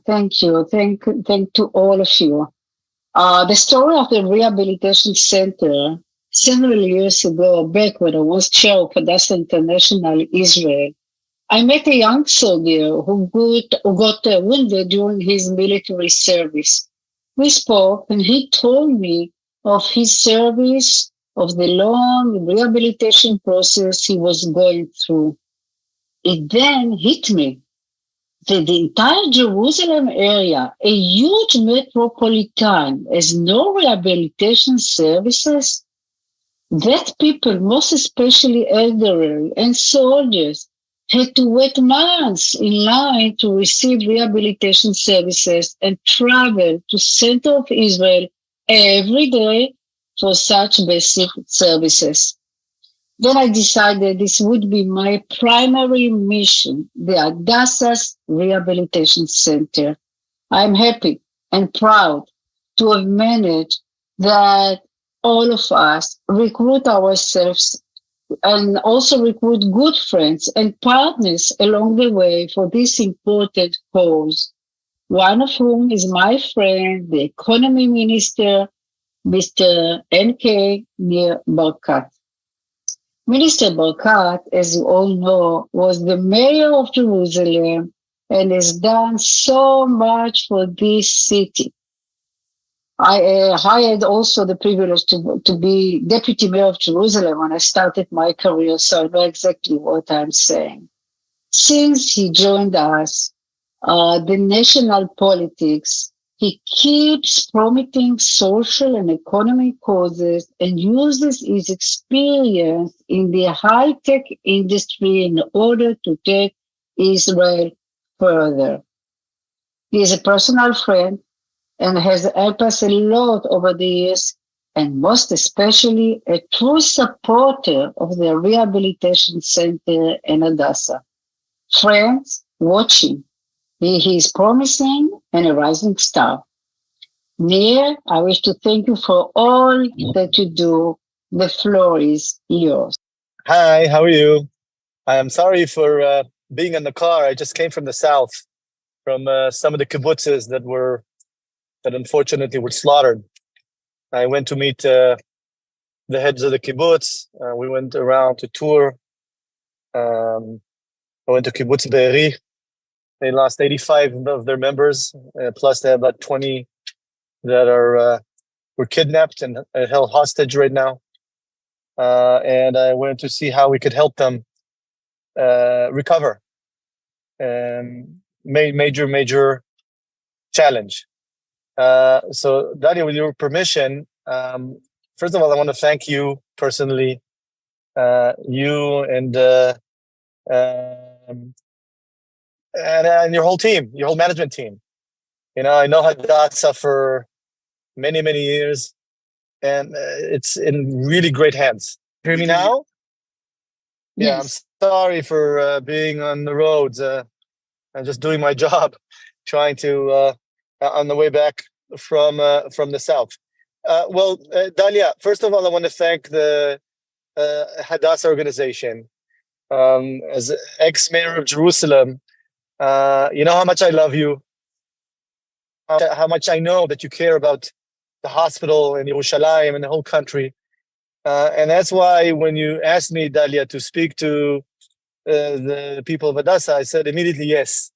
Thank you. Thank to all of you. The story of the rehabilitation center several years ago, back when I was chair of Hadassah International Israel, I met a young soldier who got wounded during his military service. We spoke, and he told me of his service, of the long rehabilitation process he was going through. It then hit me that the entire Jerusalem area, a huge metropolitan, has no rehabilitation services. That people, most especially elderly and soldiers, had to wait months in line to receive rehabilitation services and travel to center of Israel every day for such basic services. Then I decided this would be my primary mission, the Hadassah's Rehabilitation Center. I'm happy and proud to have managed that all of us recruit ourselves and also recruit good friends and partners along the way for this important cause, one of whom is my friend, the Economy Minister, Mr. N.K. Nir Barkat. Minister Barkat, as you all know, was the mayor of Jerusalem and has done so much for this city. I had also the privilege to be deputy mayor of Jerusalem when I started my career, so I know exactly what I'm saying. Since he joined us, the national politics, he keeps promoting social and economic causes and uses his experience in the high-tech industry in order to take Israel further. He is a personal friend and has helped us a lot over the years, and most especially a true supporter of the Rehabilitation Center in Hadassah. Friends, watch him. He is promising and a rising star. Nir, I wish to thank you for all that you do. The floor is yours. Hi, how are you? I am sorry for being in the car. I just came from the south, from some of the kibbutzes that unfortunately were slaughtered. I went to meet the heads of the kibbutz. We went around to tour. I went to kibbutz Be'eri. They lost 85 of their members, plus they have about 20 that were kidnapped and held hostage right now. And I went to see how we could help them recover. Major challenge. So, Dalia, with your permission, first of all, I want to thank you personally, you and your whole team, your whole management team. You know, I know Hadassah for many, many years, and it's in really great hands. Hear me now? Yes. Yeah, I'm sorry for being on the roads. I'm just doing my job, trying to on the way back from the south. Dalia, first of all, I want to thank the Hadassah organization. As ex-mayor of Jerusalem, you know how much I love you, how much I know that you care about the hospital in Jerusalem and the whole country. And that's why when you asked me, Dalia, to speak to the people of Hadassah, I said immediately yes.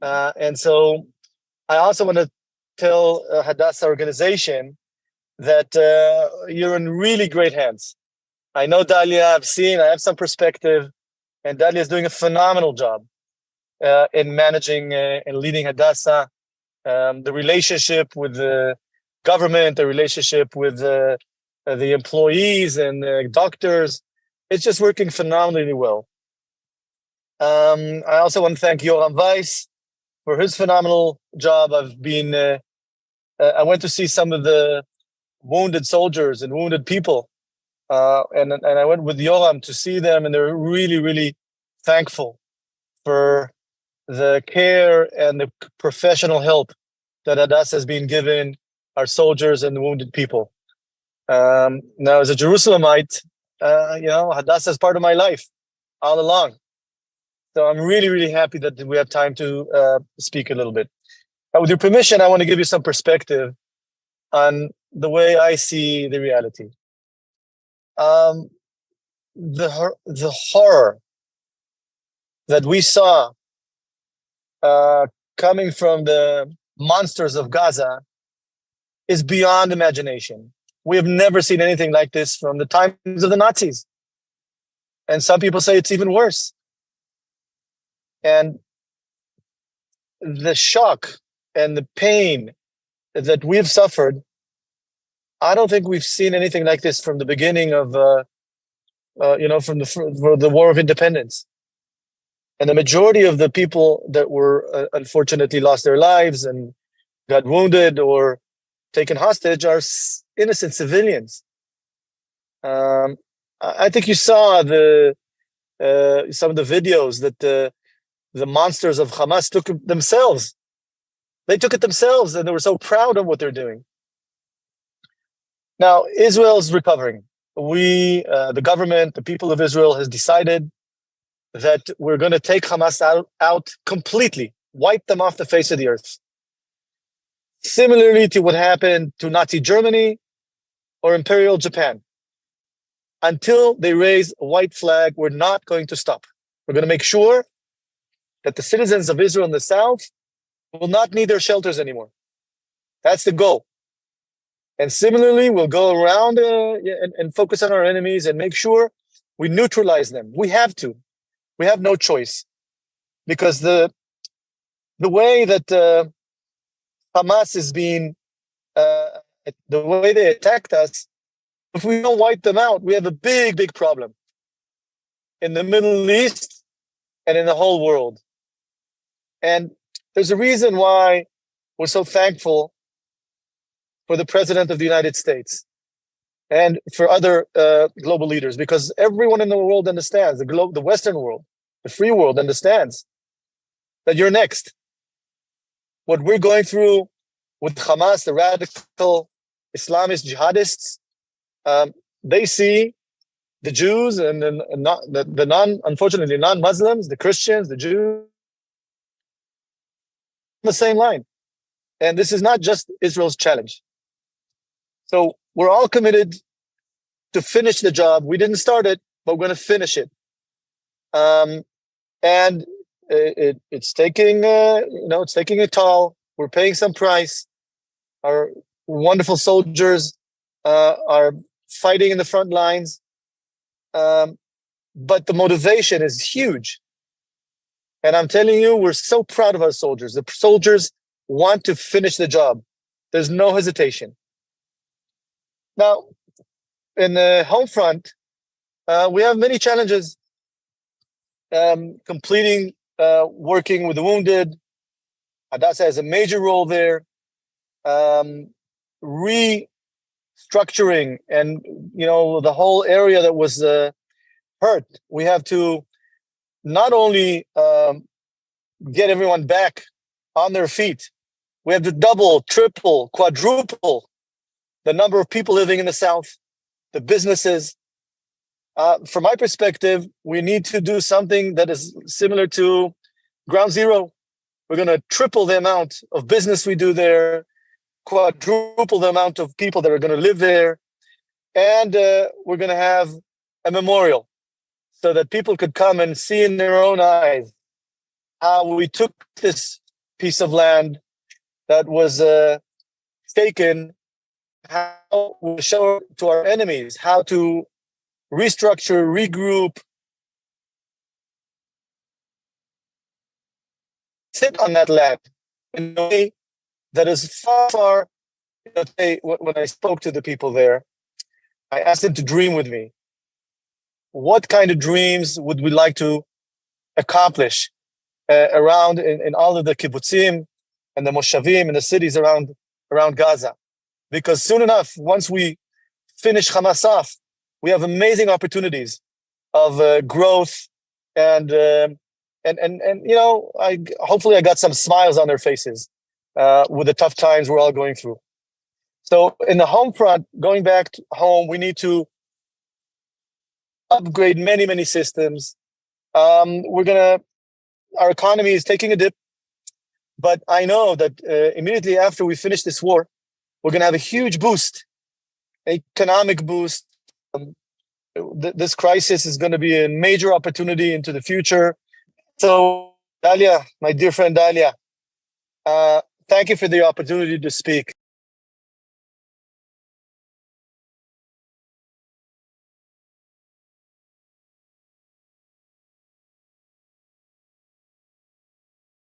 And so I also want to tell Hadassah organization that you're in really great hands. I know Dalia, I have some perspective, and Dalia is doing a phenomenal job in managing and leading Hadassah. The relationship with the government, the relationship with the employees and the doctors, it's just working phenomenally well. I also want to thank Yoram Weiss for his phenomenal job. I went to see some of the wounded soldiers and wounded people, and I went with Yoram to see them, and they're really, really thankful for the care and the professional help that Hadassah has been given our soldiers and the wounded people. Now, as a Jerusalemite, Hadassah is part of my life all along. So I'm really, really happy that we have time to speak a little bit. With your permission, I want to give you some perspective on the way I see the reality. The horror that we saw coming from the monsters of Gaza is beyond imagination. We have never seen anything like this from the times of the Nazis. And some people say it's even worse. And the shock and the pain that we've suffered, I don't think we've seen anything like this from the beginning of, from the War of Independence. And the majority of the people that were unfortunately lost their lives and got wounded or taken hostage are innocent civilians. I think you saw some of the videos that the monsters of Hamas took themselves. They took it themselves, and they were so proud of what they're doing. Now, Israel's recovering. The government, the people of Israel has decided that we're going to take Hamas out completely, wipe them off the face of the earth. Similarly to what happened to Nazi Germany or Imperial Japan. Until they raise a white flag, we're not going to stop. We're going to make sure that the citizens of Israel in the south will not need their shelters anymore. That's the goal. And similarly, we'll go around and focus on our enemies and make sure we neutralize them. We have to. We have no choice. Because the way that Hamas is being, the way they attacked us, if we don't wipe them out, we have a big, big problem in the Middle East and in the whole world. And there's a reason why we're so thankful for the President of the United States and for other global leaders, because everyone in the world understands, the Western world, the free world understands that you're next. What we're going through with Hamas, the radical Islamist jihadists, they see the Jews and unfortunately non-Muslims, the Christians, the Jews, on the same line. And this is not just Israel's challenge. So we're all committed to finish the job. We didn't start it, but we're going to finish it. And it's taking, it's taking a toll. We're paying some price. Our wonderful soldiers are fighting in the front lines. But the motivation is huge. And I'm telling you, we're so proud of our soldiers. The soldiers want to finish the job. There's no hesitation. Now, in the home front, we have many challenges. Completing, working with the wounded. Hadassah has a major role there. Restructuring and, the whole area that was hurt. We have to not only get everyone back on their feet, we have to double, triple, quadruple the number of people living in the south, the businesses. From my perspective, we need to do something that is similar to ground zero. We're going to triple the amount of business we do there, quadruple the amount of people that are going to live there, and we're going to have a memorial so that people could come and see in their own eyes how we took this piece of land that was taken, how we show to our enemies how to restructure, regroup, sit on that land in a way that is far, far. When I spoke to the people there, I asked them to dream with me. What kind of dreams would we like to accomplish around in all of the kibbutzim and the moshavim and the cities around Gaza? Because soon enough, once we finish Hamas off, we have amazing opportunities of growth and hopefully I got some smiles on their faces with the tough times we're all going through. So in the home front, going back home, we need to upgrade many, many systems. Our economy is taking a dip. But I know that immediately after we finish this war, we're going to have a huge boost, economic boost. This crisis is going to be a major opportunity into the future. So, Dalia, my dear friend Dalia, thank you for the opportunity to speak.